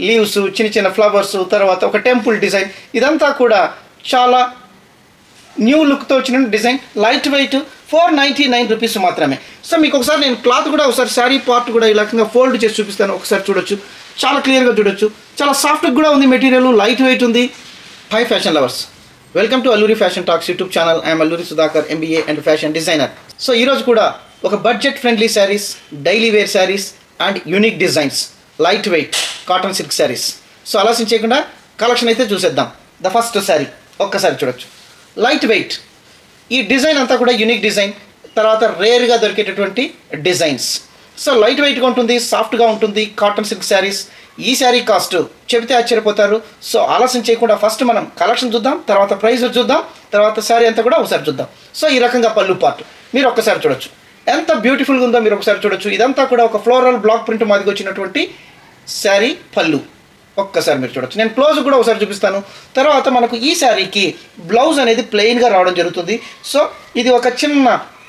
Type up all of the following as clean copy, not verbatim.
Leaves, చిన్న చిన్న flowers, తర్వాత ఒక టెంపుల్ డిజైన్, ఇదంతా కూడా చాలా న్యూ లుక్తో వచ్చిన డిజైన్. లైట్ వెయిట్, 499 రూపీస్ మాత్రమే. సో మీకు ఒకసారి నేను క్లాత్ కూడా ఒకసారి శారీ పార్ట్ కూడా ఈ రకంగా ఫోల్డ్ చేసి చూపిస్తాను. ఒకసారి చూడొచ్చు, చాలా క్లియర్గా చూడొచ్చు. చాలా సాఫ్ట్గా కూడా ఉంది మెటీరియల్, లైట్ వెయిట్ ఉంది. High fashion lovers, welcome to Alluri fashion talks YouTube channel. I'm Alluri Sudhakar, MBA and fashion designer. So ఈరోజు కూడా ఒక budget friendly saris, daily wear saris and unique designs, light weight cotton silk saris. So ఆలస్యం చేయకుండా కలెక్షన్ అయితే చూసేద్దాం. The first sari ఒక్కసారి చూడొచ్చు. లైట్ వెయిట్, ఈ డిజైన్ అంతా కూడా యూనిక్ డిజైన్, తర్వాత రేర్గా దొరికేటటువంటి డిజైన్స్. సో లైట్ వెయిట్గా ఉంటుంది, సాఫ్ట్గా ఉంటుంది, కాటన్ సిల్క్ శారీస్. ఈ శారీ కాస్ట్ చెబితే ఆశ్చర్యపోతారు. సో ఆలస్యం చేయకుండా ఫస్ట్ మనం కలెక్షన్ చూద్దాం, తర్వాత ప్రైస్ చూద్దాం, తర్వాత శారీ అంతా కూడా ఒకసారి చూద్దాం. సో ఈ రకంగా పళ్ళు పార్ట్ మీరు ఒక్కసారి చూడొచ్చు, ఎంత బ్యూటిఫుల్గా ఉందో మీరు ఒకసారి చూడొచ్చు. ఇదంతా కూడా ఒక ఫ్లోరల్ బ్లాక్ ప్రింట్ మాదిగా వచ్చినటువంటి శారీ పళ్ళు ఒక్కసారి మీరు చూడొచ్చు. నేను క్లోజ్ కూడా ఒకసారి చూపిస్తాను. తర్వాత మనకు ఈ శారీకి బ్లౌజ్ అనేది ప్లెయిన్గా రావడం జరుగుతుంది. సో ఇది ఒక చిన్న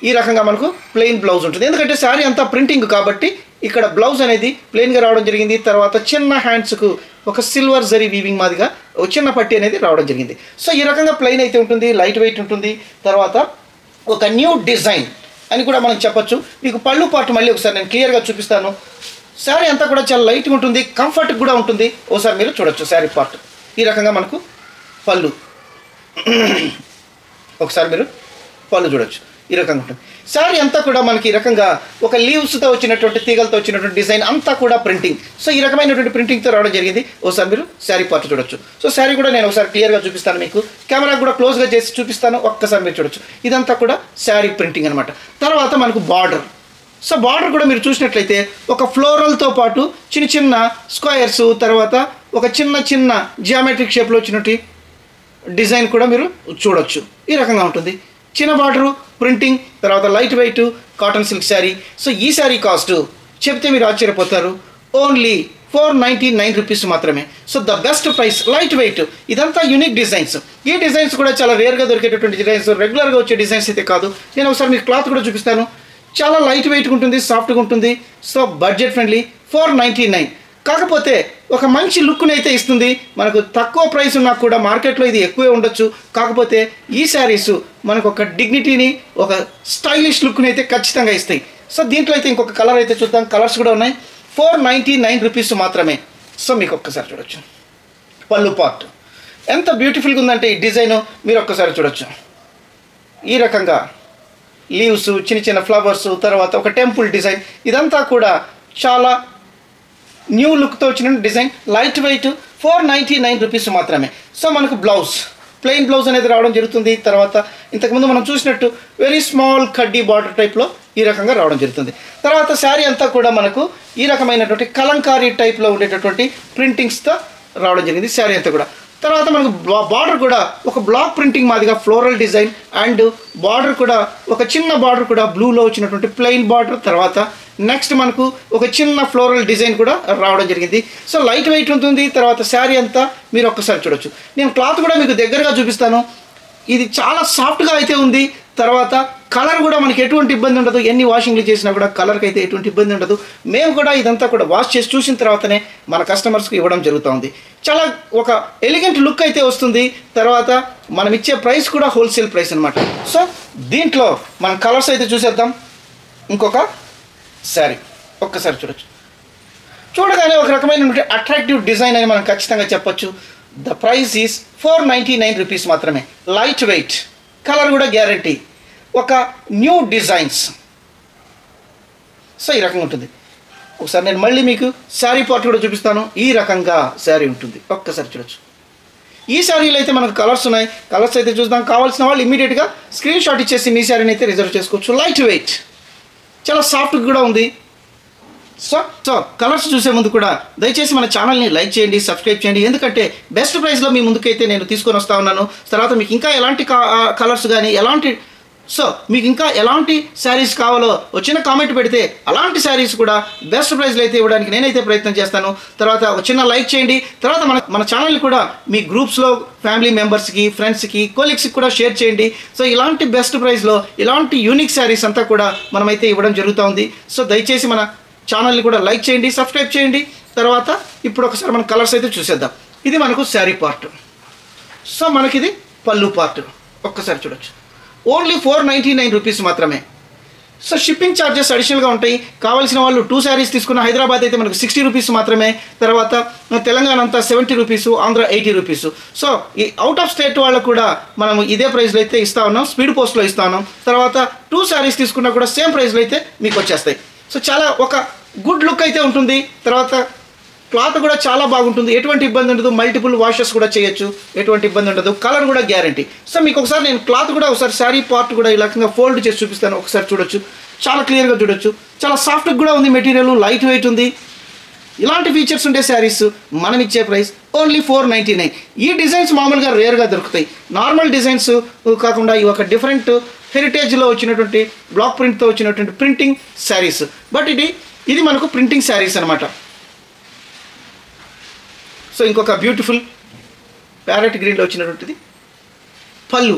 ఈ రకంగా మనకు ప్లెయిన్ బ్లౌజ్ ఉంటుంది, ఎందుకంటే శారీ అంతా ప్రింటింగ్ కాబట్టి ఇక్కడ బ్లౌజ్ అనేది ప్లెయిన్గా రావడం జరిగింది. తర్వాత చిన్న హ్యాండ్స్కు ఒక సిల్వర్ జరీ వీవింగ్ మాదిగా ఒక చిన్న పట్టి అనేది రావడం జరిగింది. సో ఈ రకంగా ప్లెయిన్ అయితే ఉంటుంది, లైట్ వెయిట్ ఉంటుంది. తర్వాత ఒక న్యూ డిజైన్ అని కూడా మనం చెప్పొచ్చు. మీకు పళ్ళు పార్ట్ మళ్ళీ ఒకసారి నేను క్లియర్గా చూపిస్తాను. శారీ అంతా కూడా చాలా లైట్గా ఉంటుంది, కంఫర్ట్ కూడా ఉంటుంది. ఒకసారి మీరు చూడొచ్చు శారీ పార్ట్ ఈ రకంగా మనకు పళ్ళు ఒకసారి మీరు పళ్ళు చూడొచ్చు, ఈ రకంగా ఉంటుంది. శారీ అంతా కూడా మనకి ఈ రకంగా ఒక లీవ్స్తో వచ్చినటువంటి తీగలతో వచ్చినటువంటి డిజైన్ అంతా కూడా ప్రింటింగ్. సో ఈ రకమైనటువంటి ప్రింటింగ్తో రావడం జరిగింది. ఒకసారి మీరు శారీ పార్ట్ చూడొచ్చు. సో శారీ కూడా నేను ఒకసారి క్లియర్గా చూపిస్తాను, మీకు కెమెరా కూడా క్లోజ్గా చేసి చూపిస్తాను. ఒక్కసారి మీరు చూడొచ్చు, ఇదంతా కూడా శారీ ప్రింటింగ్ అనమాట. తర్వాత మనకు బార్డర్. సో బార్డర్ కూడా మీరు చూసినట్లయితే ఒక ఫ్లోరల్తో పాటు చిన్న చిన్న స్క్వయర్స్, తర్వాత ఒక చిన్న చిన్న జియోమెట్రిక్ షేప్లో వచ్చినట్టు డిజైన్ కూడా మీరు చూడొచ్చు. ఈ రకంగా ఉంటుంది, చిన్న బార్డరు, ప్రింటింగ్, తర్వాత light weight cotton silk sari. So ఈ శారీ కాస్ట్ చెప్తే మీరు ఆశ్చర్యపోతారు, ఓన్లీ 499 రూపీస్ మాత్రమే. So the best price, light weight, ఇదంతా యూనిక్ డిజైన్స్. ఈ డిజైన్స్ కూడా చాలా రేర్గా దొరికేటటువంటి డిజైన్స్, రెగ్యులర్గా వచ్చే డిజైన్స్ అయితే కాదు. నేను ఒకసారి మీకు క్లాత్ కూడా చూపిస్తాను. చాలా లైట్ వెయిట్గా ఉంటుంది, సాఫ్ట్గా ఉంటుంది. So budget friendly, 499. కాకపోతే ఒక మంచి లుక్ని అయితే ఇస్తుంది. మనకు తక్కువ ప్రైస్ ఉన్నా కూడా మార్కెట్లో ఇది ఎక్కువే ఉండొచ్చు. కాకపోతే ఈ శారీస్ మనకు ఒక డిగ్నిటీని, ఒక స్టైలిష్ లుక్ని అయితే ఖచ్చితంగా ఇస్తాయి. సో దీంట్లో అయితే ఇంకొక కలర్ అయితే చూద్దాం. కలర్స్ కూడా ఉన్నాయి. 499 రూపీస్ మాత్రమే. సో మీకు ఒక్కసారి చూడొచ్చు పళ్ళు పార్ట్ ఎంత బ్యూటిఫుల్గా ఉందంటే ఈ డిజైన్ మీరు ఒక్కసారి చూడొచ్చు. ఈ రకంగా లీవ్స్, చిన్న చిన్న ఫ్లవర్స్, తర్వాత ఒక టెంపుల్ డిజైన్, ఇదంతా కూడా చాలా న్యూ లుక్తో వచ్చిన డిజైన్. లైట్ వెయిట్, 499 రూపీస్ మాత్రమే. సో మనకు బ్లౌజ్ ప్లెయిన్ బ్లౌజ్ అనేది రావడం జరుగుతుంది. తర్వాత ఇంతకుముందు మనం చూసినట్టు వెరీ స్మాల్ కడ్డీ బార్డర్ టైప్లో ఈ రకంగా రావడం జరుగుతుంది. తర్వాత శారీ అంతా కూడా మనకు ఈ రకమైనటువంటి కలంకారీ టైప్లో ఉండేటటువంటి ప్రింటింగ్స్తో రావడం జరిగింది శారీ అంతా కూడా. తర్వాత మనకు బార్డర్ కూడా ఒక block printing Madiga floral design, and border కూడా ఒక చిన్న బార్డర్ కూడా బ్లూలో వచ్చినటువంటి ప్లెయిన్ బార్డర్. తర్వాత నెక్స్ట్ మనకు ఒక చిన్న ఫ్లోరల్ డిజైన్ కూడా రావడం జరిగింది. సో లైట్ వెయిట్ ఉంటుంది. తర్వాత శారీ అంతా మీరు ఒక్కసారి చూడొచ్చు. నేను క్లాత్ కూడా మీకు దగ్గరగా చూపిస్తాను. ఇది చాలా సాఫ్ట్గా అయితే ఉంది. తర్వాత కలర్ కూడా మనకి ఎటువంటి ఇబ్బంది ఉండదు. ఎన్ని వాషింగ్లు చేసినా కూడా కలర్కి అయితే ఎటువంటి ఇబ్బంది ఉండదు. మేము కూడా ఇదంతా కూడా వాష్ చేసి చూసిన తర్వాతనే మన కస్టమర్స్కి ఇవ్వడం జరుగుతుంది. చాలా ఒక ఎలిగెంట్ లుక్ అయితే వస్తుంది. తర్వాత మనం ఇచ్చే ప్రైస్ కూడా హోల్సేల్ ప్రైస్ అనమాట. సో దీంట్లో మన కలర్స్ అయితే చూసేద్దాం. ఇంకొక శారీ ఒక్కసారి చూడొచ్చు. చూడగానే ఒక రకమైనటువంటి అట్రాక్టివ్ డిజైన్ అని మనం ఖచ్చితంగా చెప్పొచ్చు. ద ప్రైస్ ఈజ్ 499 రూపీస్ మాత్రమే. లైట్ వెయిట్, కలర్ కూడా గ్యారంటీ, ఒక న్యూ డిజైన్స్. సో ఈ రకంగా ఉంటుంది. ఒకసారి నేను మళ్ళీ మీకు శారీ పార్ట్ కూడా చూపిస్తాను. ఈ రకంగా శారీ ఉంటుంది, ఒక్కసారి చూడొచ్చు. ఈ శారీలో అయితే మనకు కలర్స్ ఉన్నాయి. కలర్స్ అయితే చూద్దాం. కావాల్సిన వాళ్ళు ఇమీడియట్గా స్క్రీన్ షాట్ ఇచ్చేసి మీ శారీని అయితే రిజర్వ్ చేసుకోవచ్చు. లైట్ వెయిట్, చాలా సాఫ్ట్గా కూడా ఉంది. సో కలర్స్ చూసే ముందు కూడా దయచేసి మన ఛానల్ని లైక్ చేయండి, సబ్స్క్రైబ్ చేయండి. ఎందుకంటే బెస్ట్ ప్రైస్లో మీ ముందుకైతే నేను తీసుకొని వస్తూ ఉన్నాను. తర్వాత మీకు ఇంకా ఎలాంటి కలర్స్ కానీ మీకు ఇంకా ఎలాంటి శారీస్ కావాలో వచ్చిన కామెంట్ పెడితే అలాంటి శారీస్ కూడా బెస్ట్ ప్రైస్లో అయితే ఇవ్వడానికి నేనైతే ప్రయత్నం చేస్తాను. తర్వాత ఒక చిన్న లైక్ చేయండి. తర్వాత మన ఛానల్ని కూడా మీ గ్రూప్స్లో ఫ్యామిలీ మెంబర్స్కి, ఫ్రెండ్స్కి, కొలీగ్స్కి కూడా షేర్ చేయండి. సో ఇలాంటి బెస్ట్ ప్రైస్లో ఇలాంటి యూనిక్ శారీస్ అంతా కూడా మనమైతే ఇవ్వడం జరుగుతూ ఉంది. సో దయచేసి మన ఛానల్ని కూడా లైక్ చేయండి, సబ్స్క్రైబ్ చేయండి. తర్వాత ఇప్పుడు ఒకసారి మన కలర్స్ అయితే చూసేద్దాం. ఇది మనకు శారీ పార్ట్. సో మనకిది పళ్ళు పార్ట్. ఒక్కసారి చూడొచ్చు. ఓన్లీ 499 రూపీస్ మాత్రమే. సో షిప్పింగ్ ఛార్జెస్ అడిషనల్గా ఉంటాయి. కావాల్సిన వాళ్ళు 2 శారీస్ తీసుకున్న హైదరాబాద్ అయితే మనకు 60 రూపీస్ మాత్రమే. తర్వాత తెలంగాణ అంతా 70 రూపీసు, ఆంధ్ర 80 రూపీసు. సో ఈ అవుట్ ఆఫ్ స్టేట్ వాళ్ళకు కూడా మనం ఇదే ప్రైస్లో అయితే ఇస్తా ఉన్నాం, స్పీడ్ పోస్ట్లో ఇస్తా ఉన్నాం. తర్వాత 2 శారీస్ తీసుకున్నా కూడా సేమ్ ప్రైస్లో అయితే మీకు వచ్చేస్తాయి. సో చాలా ఒక గుడ్ లుక్ అయితే ఉంటుంది. తర్వాత క్లాత్ కూడా చాలా బాగుంటుంది, ఎటువంటి ఇబ్బంది ఉండదు. మల్టిపుల్ వాషెస్ కూడా చేయొచ్చు, ఎటువంటి ఇబ్బంది ఉండదు. కలర్ కూడా గ్యారంటీ. సో మీకు ఒకసారి నేను క్లాత్ కూడా ఒకసారి శారీ పార్ట్ కూడా ఇలా ఫోల్డ్ చేసి చూపిస్తాను. ఒకసారి చూడొచ్చు, చాలా క్లియర్గా చూడొచ్చు. చాలా సాఫ్ట్గా కూడా ఉంది మెటీరియల్, లైట్ వెయిట్ ఉంది. ఇలాంటి ఫీచర్స్ ఉండే శారీస్ మనం ఇచ్చే ప్రైస్ ఓన్లీ 499. ఈ డిజైన్స్ మామూలుగా రేర్గా దొరుకుతాయి. నార్మల్ డిజైన్స్ కాకుండా ఇవి ఒక డిఫరెంట్ హెరిటేజ్లో వచ్చినటువంటి బ్లాక్ ప్రింట్తో వచ్చినటువంటి ప్రింటింగ్ శారీస్. బట్ ఇది మనకు ప్రింటింగ్ శారీస్ అనమాట. సో ఇంకొక బ్యూటిఫుల్ ప్యారెట్ గ్రీన్లో వచ్చినటువంటిది పళ్ళు.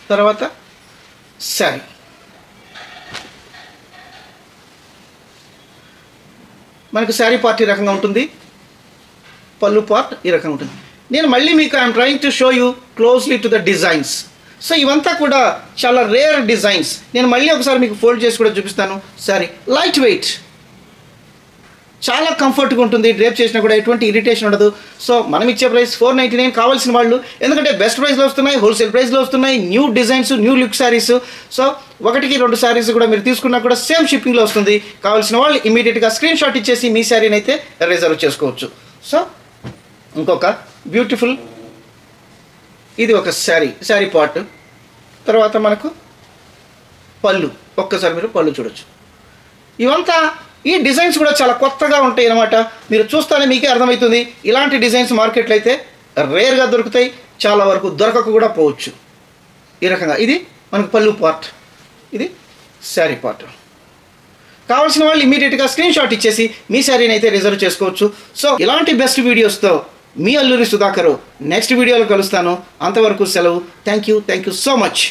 తర్వాత శారీ. మనకు శారీ పార్ట్ ఈ రకంగా ఉంటుంది, పళ్ళు పార్ట్ ఈ రకంగా ఉంటుంది. నేను మళ్ళీ మీకు I'm trying to show you closely to the designs. So ఇవంతా కూడా చాలా రేర్ డిజైన్స్. నేను మళ్ళీ ఒకసారి మీకు ఫోల్డ్ చేసి కూడా చూపిస్తాను. శారీ లైట్ వెయిట్, చాలా కంఫర్ట్గా ఉంటుంది. డ్రేప్ చేసినా కూడా ఎటువంటి ఇరిటేషన్ ఉండదు. సో మనం ఇచ్చే ప్రైస్ 499. కావాల్సిన వాళ్ళు, ఎందుకంటే బెస్ట్ ప్రైస్లో వస్తున్నాయి, హోల్సేల్ ప్రైస్లో వస్తున్నాయి, new designs, new look saris. So 1-2 saris కూడా మీరు తీసుకున్నా కూడా సేమ్ షిప్పింగ్లో వస్తుంది. కావాల్సిన వాళ్ళు ఇమీడియట్గా స్క్రీన్ షాట్ ఇచ్చేసి మీ శారీని అయితే రిజర్వ్ చేసుకోవచ్చు. సో ఇంకొక బ్యూటిఫుల్, ఇది ఒక శారీ పార్ట్. తర్వాత మనకు పళ్ళు. ఒక్కసారి మీరు పళ్ళు చూడొచ్చు. ఇవంతా ఈ డిజైన్స్ కూడా చాలా కొత్తగా ఉంటాయి అన్నమాట. మీరు చూస్తేనే మీకే అర్థమవుతుంది. ఇలాంటి డిజైన్స్ మార్కెట్లో అయితే రేర్గా దొరుకుతాయి, చాలా వరకు దొరకక కూడా పోవచ్చు. ఈ రకంగా ఇది మనకు పళ్ళు పార్ట్, ఇది శారీ పార్ట్. కావాల్సిన వాళ్ళు ఇమీడియట్గా స్క్రీన్ షాట్ ఇచ్చేసి మీ శారీని అయితే రిజర్వ్ చేసుకోవచ్చు. సో ఇలాంటి బెస్ట్ వీడియోస్తో మీ అల్లూరి సుధాకర్ నెక్స్ట్ వీడియోలో కలుస్తాను. అంతవరకు సెలవు. Thank you so much.